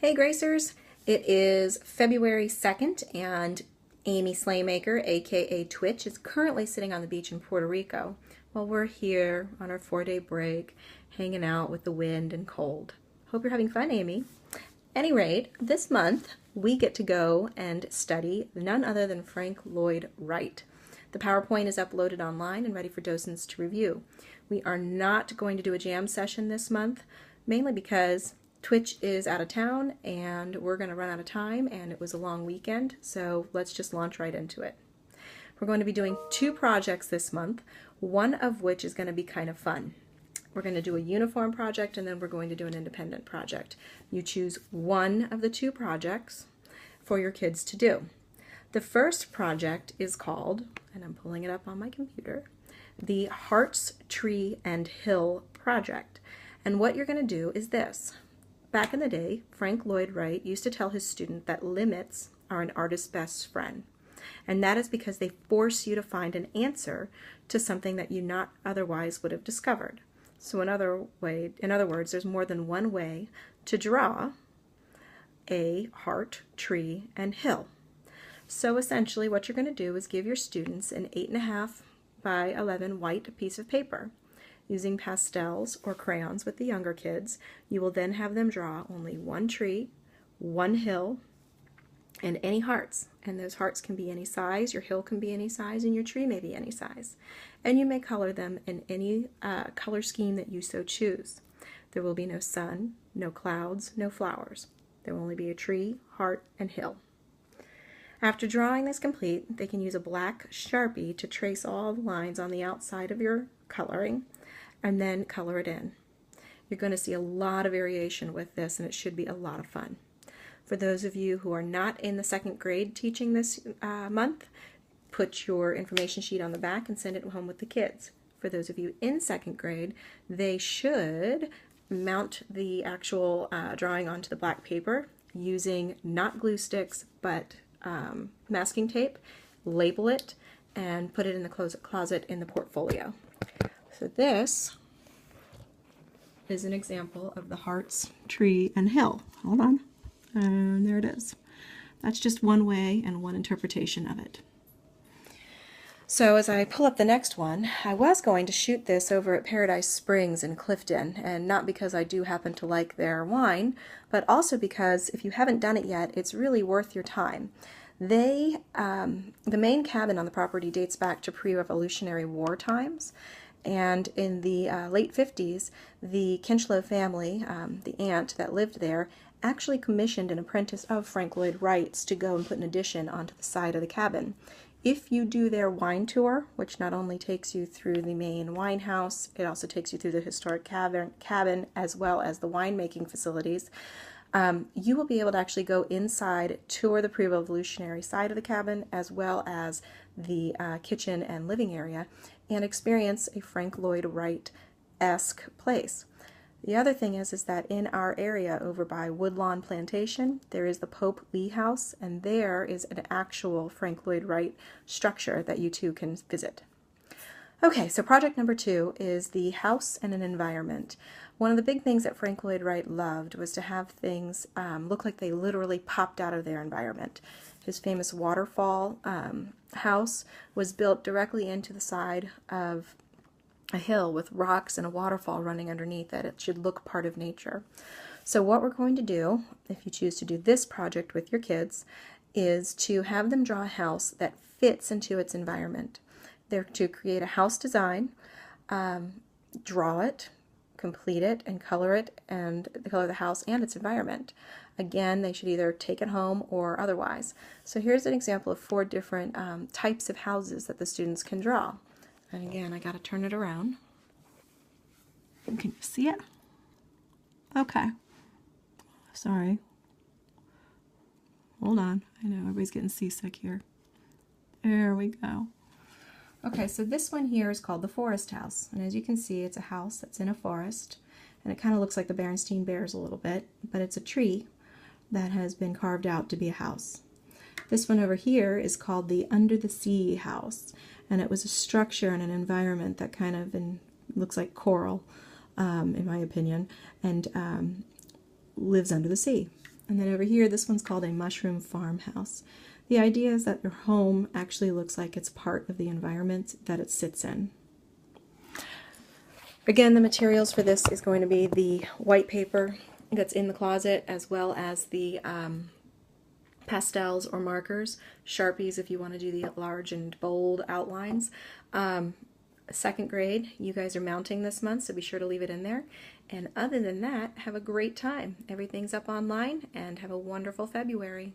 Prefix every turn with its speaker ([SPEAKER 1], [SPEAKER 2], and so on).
[SPEAKER 1] Hey Gracers, it is February 2nd and Amy Slaymaker, aka Twitch, is currently sitting on the beach in Puerto Rico while we're here on our 4-day break hanging out with the wind and cold. Hope you're having fun, Amy. Any rate, this month we get to go and study none other than Frank Lloyd Wright. The PowerPoint is uploaded online and ready for docents to review. We are not going to do a jam session this month, mainly because Twitch is out of town and we're going to run out of time, and it was a long weekend, so let's just launch right into it. We're going to be doing 2 projects this month, one of which is going to be kind of fun. We're going to do a uniform project and then we're going to do an independent project. You choose one of the 2 projects for your kids to do. The first project is called, and I'm pulling it up on my computer, the Hearts, Tree, and Hill Project. And what you're going to do is this. Back in the day, Frank Lloyd Wright used to tell his student that limits are an artist's best friend. And that is because they force you to find an answer to something that you not otherwise would have discovered. So in other words, there's more than one way to draw a heart, tree, and hill. So essentially what you're going to do is give your students an 8.5 by 11 white piece of paper. Using pastels or crayons with the younger kids, you will then have them draw only one tree, one hill, and any hearts. And those hearts can be any size, your hill can be any size, and your tree may be any size. And you may color them in any color scheme that you so choose. There will be no sun, no clouds, no flowers. There will only be a tree, heart, and hill. After drawing this complete, they can use a black Sharpie to trace all the lines on the outside of your coloring and then color it in. You're going to see a lot of variation with this, and it should be a lot of fun. For those of you who are not in the 2nd grade teaching this month, put your information sheet on the back and send it home with the kids. For those of you in 2nd grade, they should mount the actual drawing onto the black paper using not glue sticks but masking tape, label it, and put it in the closet in the portfolio. So this is an example of the hearts, tree, and hill. Hold on. And there it is. That's just one way and one interpretation of it. So as I pull up the next one, I was going to shoot this over at Paradise Springs in Clifton, and not because I do happen to like their wine, but also because if you haven't done it yet, it's really worth your time. The main cabin on the property dates back to pre-Revolutionary War times, and in the late 50s, the Kinchlow family, the aunt that lived there, actually commissioned an apprentice of Frank Lloyd Wright's to go and put an addition onto the side of the cabin. If you do their wine tour, which not only takes you through the main wine house, it also takes you through the historic cabin as well as the winemaking facilities, you will be able to actually go inside, tour the pre-revolutionary side of the cabin as well as the kitchen and living area, and experience a Frank Lloyd Wright-esque place. The other thing is that in our area over by Woodlawn Plantation, there is the Pope Lee House, and there is an actual Frank Lloyd Wright structure that you too can visit. Okay, so project number 2 is the house and an environment. One of the big things that Frank Lloyd Wright loved was to have things look like they literally popped out of their environment. His famous waterfall house was built directly into the side of a hill with rocks and a waterfall running underneath it. It should look part of nature. So what we're going to do, if you choose to do this project with your kids, is to have them draw a house that fits into its environment. They're to create a house design, draw it, complete it, and color it, and color the house and its environment. Again, they should either take it home or otherwise. So here's an example of 4 different types of houses that the students can draw. And again, I got to turn it around. Can you see it? Okay. Sorry. Hold on. I know everybody's getting seasick here. There we go. Okay, so this one here is called the Forest House. And as you can see, it's a house that's in a forest. And it kind of looks like the Berenstain Bears a little bit, but it's a tree that has been carved out to be a house. This one over here is called the Under the Sea House. And it was a structure and an environment that kind of looks like coral, in my opinion, and lives under the sea. And then over here, this one's called a mushroom farmhouse. The idea is that your home actually looks like it's part of the environment that it sits in. Again, the materials for this is going to be the white paper that's in the closet, as well as the pastels or markers, Sharpies if you want to do the large and bold outlines. Second grade, you guys are mounting this month, so be sure to leave it in there. And other than that, have a great time. Everything's up online, and have a wonderful February.